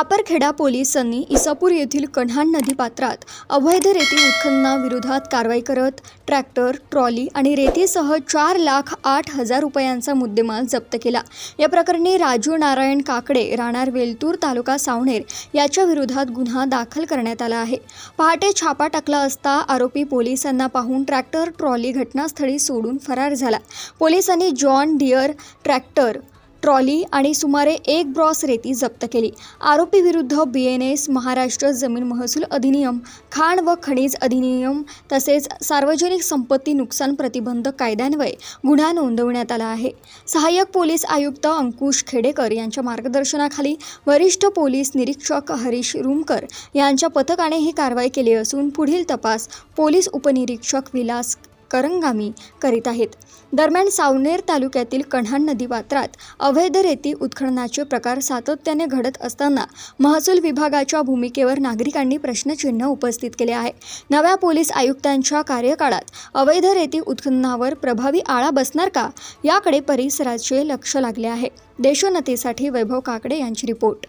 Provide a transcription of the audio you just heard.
खापरखेडा पोलिसांनी इसापूर येथील कन्हान नदीपात्रात अवैध रेती उत्खननाविरोधात कारवाई करत ट्रॅक्टर, ट्रॉली आणि रेतीसह 4,08,000 रुपयांचा मुद्देमाल जप्त केला। या प्रकरणी राजू नारायण काकडे राहणार वेलतूर तालुका सावनेर याच्या विरोधात गुन्हा दाखल करण्यात आला आहे। पहाटे छापा टाकला असता आरोपी पोलिसांना पाहून ट्रॅक्टर, ट्रॉली घटनास्थळी सोडून फरार झाला। पोलिसांनी जॉन डियर ट्रॅक्टर, ट्रॉली आणि सुमारे 1 ब्रॉस रेती जप्त केली। आरोपी विरुद्ध BNS, महाराष्ट्र जमीन महसूल अधिनियम, खाण व खनिज अधिनियम तसेच सार्वजनिक संपत्ती नुकसान प्रतिबंधक कायद्यान्वये गुन्हा नोंदवण्यात आला आहे। सहाय्यक पोलीस आयुक्त अंकुश खेडेकर यांच्या मार्गदर्शनाखाली वरिष्ठ पोलीस निरीक्षक हरीश रुमकर यांच्या पथकाने ही कारवाई केली असून पुढील तपास पोलीस उपनिरीक्षक विलास करंगामी करीत आहेत। दरम्यान सावनेर तालुक्यातील कन्हान नदीपात्रात अवैध रेती उत्खननाचे प्रकार सातत्याने घडत असताना महसूल विभागाच्या भूमिकेवर नागरिकांनी प्रश्नचिन्ह उपस्थित केले आहे। नव्या पोलीस आयुक्तांच्या कार्यकाळात अवैध रेती उत्खननावर प्रभावी आळा बसणार का, याकडे परिसराचे लक्ष लागले आहे। देशोन्नतीसाठी वैभव काकडे यांची रिपोर्ट।